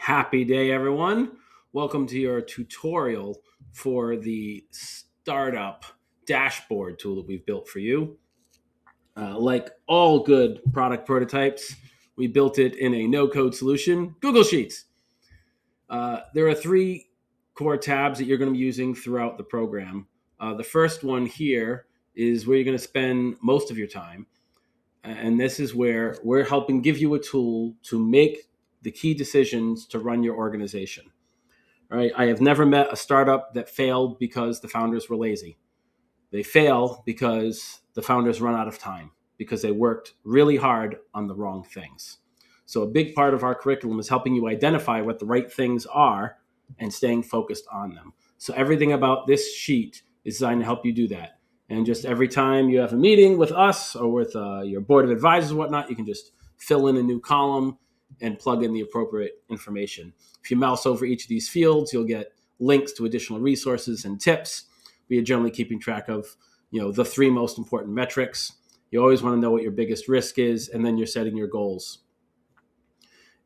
Happy day, everyone. Welcome to your tutorial for the startup dashboard tool that we've built for you. Like all good product prototypes, we built it in a no-code solution, Google Sheets. There are three core tabs that you're going to be using throughout the program. The first one here is where you're going to spend most of your time. And this is where we're helping give you a tool to make the key decisions to run your organization. All right. I have never met a startup that failed because the founders were lazy. They fail because the founders run out of time because they worked really hard on the wrong things. So a big part of our curriculum is helping you identify what the right things are and staying focused on them. So everything about this sheet is designed to help you do that. And just every time you have a meeting with us or with your board of advisors or whatnot, you can just fill in a new column and plug in the appropriate information. If you mouse over each of these fields, you'll get links to additional resources and tips. We are generally keeping track of, the three most important metrics. You always want to know what your biggest risk is, and then you're setting your goals.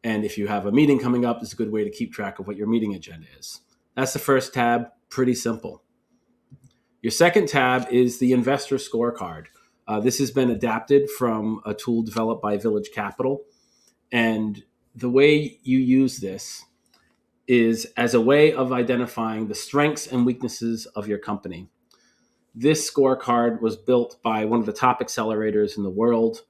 And if you have a meeting coming up, it's a good way to keep track of what your meeting agenda is. That's the first tab, pretty simple. Your second tab is the investor scorecard. This has been adapted from a tool developed by Village Capital. And the way you use this is as a way of identifying the strengths and weaknesses of your company. This scorecard was built by one of the top accelerators in the world.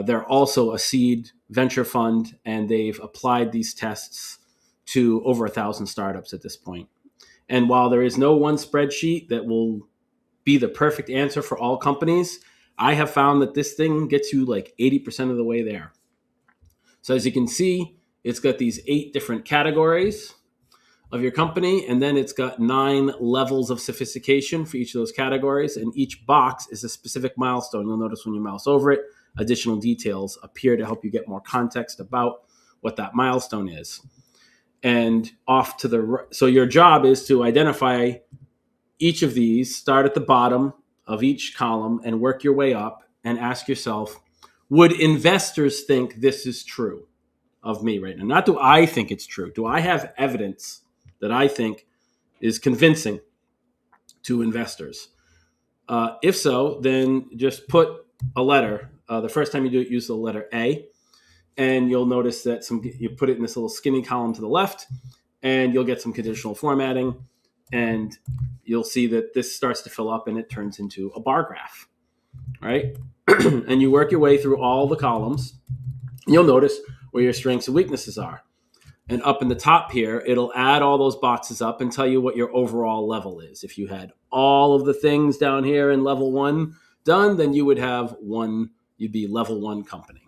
They're also a seed venture fund, and they've applied these tests to over 1,000 startups at this point. And while there is no one spreadsheet that will be the perfect answer for all companies, I have found that this thing gets you like 80% of the way there. So as you can see, it's got these 8 different categories of your company, and then it's got 9 levels of sophistication for each of those categories, and each box is a specific milestone. You'll notice when you mouse over it, additional details appear to help you get more context about what that milestone is. And off to the right, so your job is to identify each of these, start at the bottom of each column and work your way up and ask yourself, would investors think this is true of me right now? Not do I think it's true. Do I have evidence that I think is convincing to investors? If so, then just put a letter. The first time you do it, use the letter A. And you'll notice that you put it in this little skinny column to the left, and you'll get some conditional formatting. And you'll see that this starts to fill up and it turns into a bar graph, right? And you work your way through all the columns. You'll notice where your strengths and weaknesses are. And up in the top here, it'll add all those boxes up and tell you what your overall level is. If you had all of the things down here in level 1 done, then you would have you'd be level 1 company.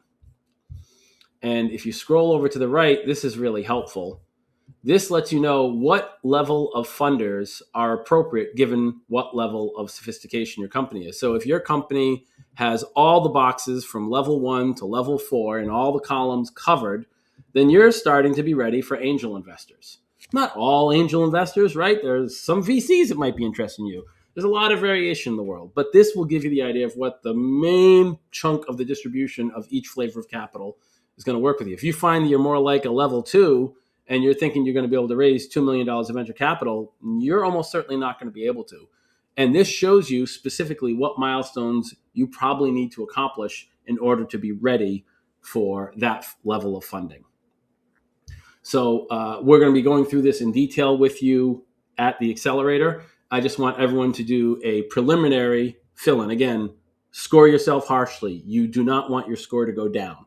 And if you scroll over to the right, this is really helpful. This lets you know what level of funders are appropriate given what level of sophistication your company is. So if your company has all the boxes from level 1 to level 4 and all the columns covered, then you're starting to be ready for angel investors. Not all angel investors, right? There's some VCs that might be interested in you. There's a lot of variation in the world, but this will give you the idea of what the main chunk of the distribution of each flavor of capital is going to work with you. If you find that you're more like a level 2 and you're thinking you're going to be able to raise $2 million of venture capital, you're almost certainly not going to be able to. And this shows you specifically what milestones you probably need to accomplish in order to be ready for that level of funding. So we're going to be going through this in detail with you at the accelerator. I just want everyone to do a preliminary fill-in. Again, score yourself harshly. You do not want your score to go down.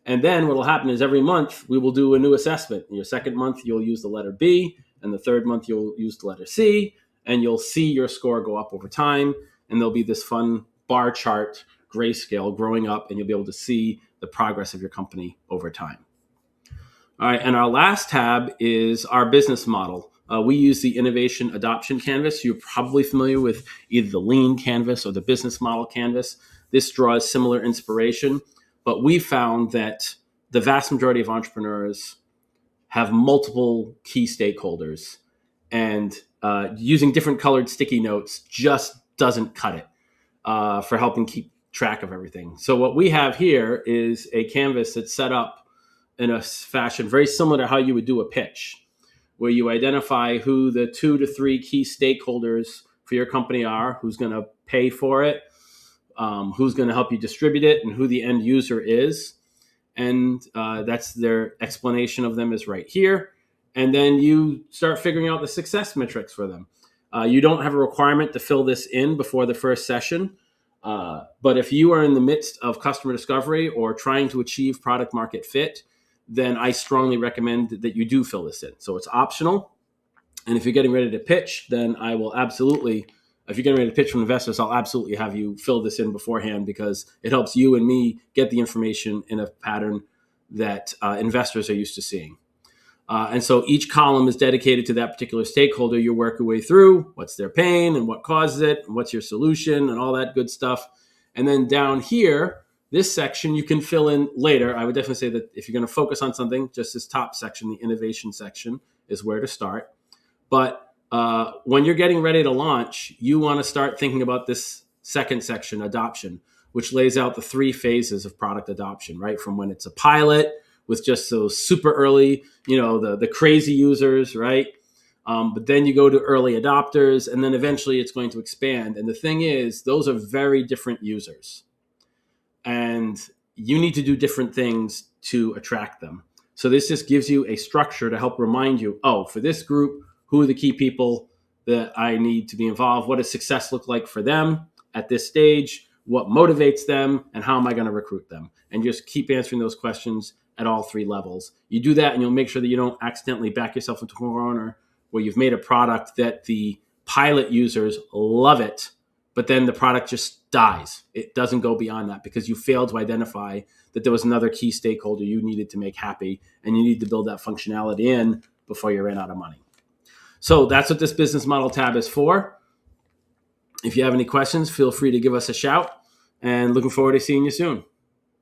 And then what will happen is every month we will do a new assessment. In your second month, you'll use the letter B, and the third month you'll use the letter C, and you'll see your score go up over time. And there'll be this fun bar chart, grayscale growing up, and you'll be able to see the progress of your company over time. All right, and our last tab is our business model. We use the Innovation Adoption Canvas. You're probably familiar with either the Lean Canvas or the Business Model Canvas. This draws similar inspiration. But we found that the vast majority of entrepreneurs have multiple key stakeholders, and using different colored sticky notes just doesn't cut it for helping keep track of everything. So what we have here is a canvas that's set up in a fashion very similar to how you would do a pitch, where you identify who the 2 to 3 key stakeholders for your company are, who's going to pay for it, who's going to help you distribute it, and who the end user is. And that's their explanation of them is right here. And then you start figuring out the success metrics for them. You don't have a requirement to fill this in before the first session. But if you are in the midst of customer discovery or trying to achieve product market fit, then I strongly recommend that you do fill this in. So it's optional. And if you're getting ready to pitch, then I will absolutely, if you're getting ready to pitch from investors, I'll absolutely have you fill this in beforehand, because it helps you and me get the information in a pattern that investors are used to seeing. And so each column is dedicated to that particular stakeholder. You work your way through what's their pain and what causes it, and what's your solution and all that good stuff. And then down here, this section you can fill in later. I would definitely say that if you're going to focus on something, just this top section, the innovation section, is where to start. But when you're getting ready to launch, you want to start thinking about this second section, adoption, which lays out the 3 phases of product adoption, right? From when it's a pilot with just those super early, the crazy users, right? But then you go to early adopters, and then eventually it's going to expand. And the thing is, those are very different users. And you need to do different things to attract them. So this just gives you a structure to help remind you, for this group, who are the key people that I need to be involved? What does success look like for them at this stage? What motivates them? And how am I going to recruit them? And just keep answering those questions at all 3 levels. You do that and you'll make sure that you don't accidentally back yourself into a corner where you've made a product that the pilot users love it, but then the product just dies. It doesn't go beyond that because you failed to identify that there was another key stakeholder you needed to make happy, and you need to build that functionality in before you ran out of money. So that's what this business model tab is for. If you have any questions, feel free to give us a shout, and looking forward to seeing you soon.